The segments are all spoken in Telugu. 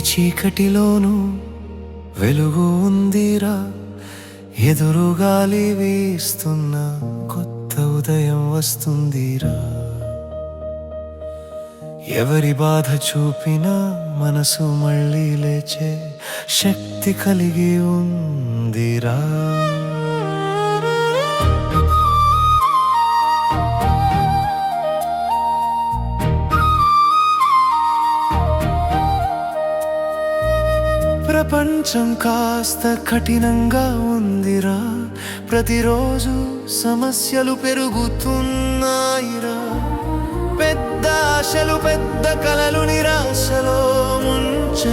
చీకటిలోనూ వెలుగు ఉందిరా, ఎదురుగాలి వీస్తున్న కొత్త ఉదయం వస్తుందిరా. ఎవరి బాధ చూపినా మనసు మళ్ళీ లేచే శక్తి కలిగి ఉందిరా. ప్రపంచం కాస్త కఠినంగా ఉందిరా, ప్రతిరోజు సమస్యలు పెరుగుతున్నాయిరా. పెద్ద ఆశలు పెద్ద కలలు నిరాశలో ముంచేస్తున్నాయిరా.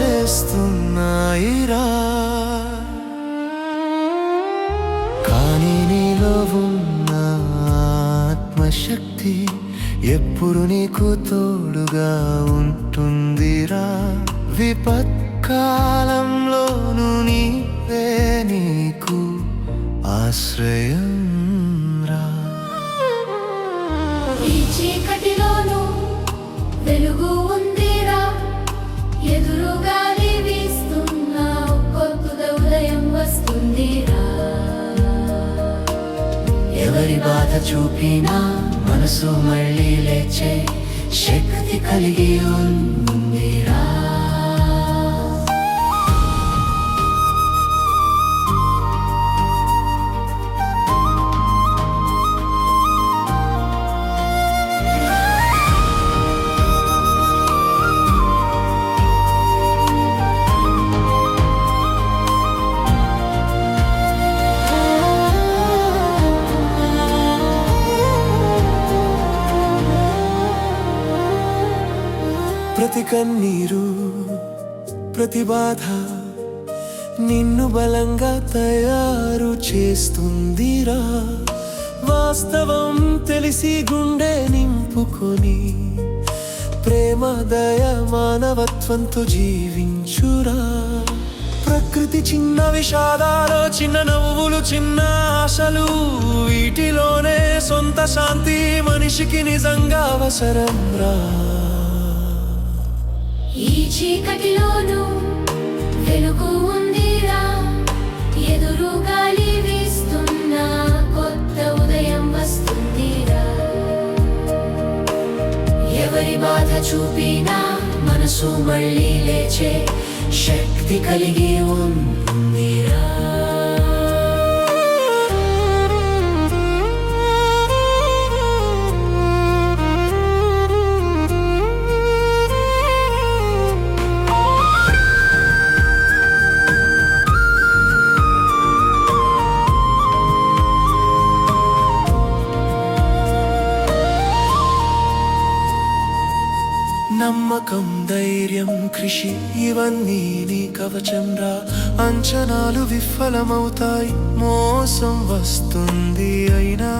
కానీ నీలో ఉన్న ఆత్మశక్తి ఎప్పుడు నీకు తోడుగా ఉంటుందిరా. విపత్కాలంలోనూ నీవే నీకు ఆశ్రయం రా. ఈ చీకటిలోనూ వెలుగు ఉందిరా, ఎదురుగాలి వీస్తున్న కొత్త ఉదయం వస్తుందిరా. ఎవరి బాధ చూపినా మనసు మళ్ళీ లేచే శక్తి కలిగి ఉందిరా. ప్రతి కన్నీరు ప్రతి బాధ నిన్ను బలంగా తయారు చేస్తుందిరా. వాస్తవం తెలిసి గుండె నింపుకొని ప్రేమ దయ మానవత్వంతో జీవించురా. ప్రకృతి చిన్న విషాదాలు చిన్న నవ్వులు చిన్న ఆశలు, వీటిలోనే సొంత శాంతి మనిషికి నిజంగా అవసరం రా. ఈ చీకటిలోనూ వెలుగు ఉందిరా, ఎదురుగాలి వీస్తున్న కొత్త ఉదయం వస్తుందిరా. ఎవరి బాధ చూపినా మనసు మళ్ళీ లేచే శక్తి కలిగి ఉందిరా. నమ్మకం ధైర్యం కృషి ఇవన్నీ నీ కవచం రా. అంచనాలు విఫలమవుతాయి, మోసం వస్తుంది, అయినా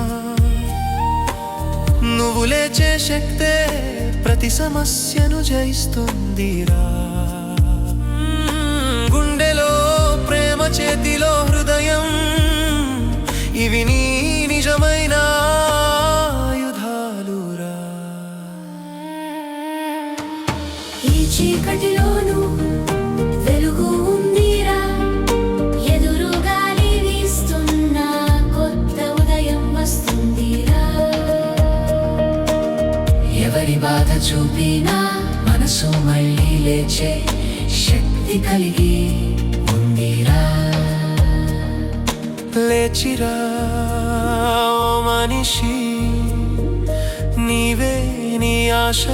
నువ్వు లేచే శక్తే ప్రతి సమస్యను జయిస్తుందిరా. గుండెలో ప్రేమ చేతిలో హృదయం, ఇవి నీ నిజమైన ఆయుధాలురా. ఈ చీకటిలోనూ వెలుగు ఉందిరా, ఎదురుగాలి వీస్తున్న కొత్త ఉదయం వస్తుందిరా. ఎవరి బాధ చూపినా మనసు మళ్ళీ లేచే శక్తి కలిగి ఉందిరా. లేచిరా ఓ మనిషి, నీవే నీ ఆశ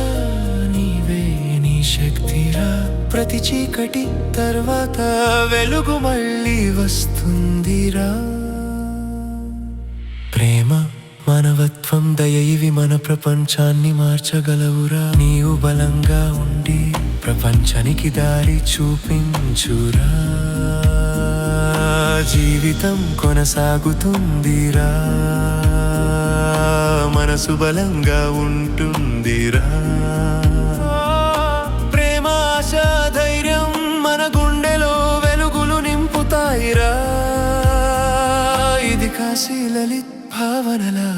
నీవే నీ శక్తిరా. ప్రతి చీకటి తర్వాత వెలుగు మళ్ళీ వస్తుందిరా. ప్రేమ మానవత్వం దయ ఇవి మన ప్రపంచాన్ని మార్చగలవురా. నీవు బలంగా ఉండి ప్రపంచానికి దారి చూపించురా. జీవితం కొనసాగుతుందిరా, మనసు బలంగా ఉంటుందిరా. ప్రేమ ఆశ ధైర్యం మన గుండెలో వెలుగులు నింపుతాయిరా. ఇది కాశీ లలిత్ భావనలా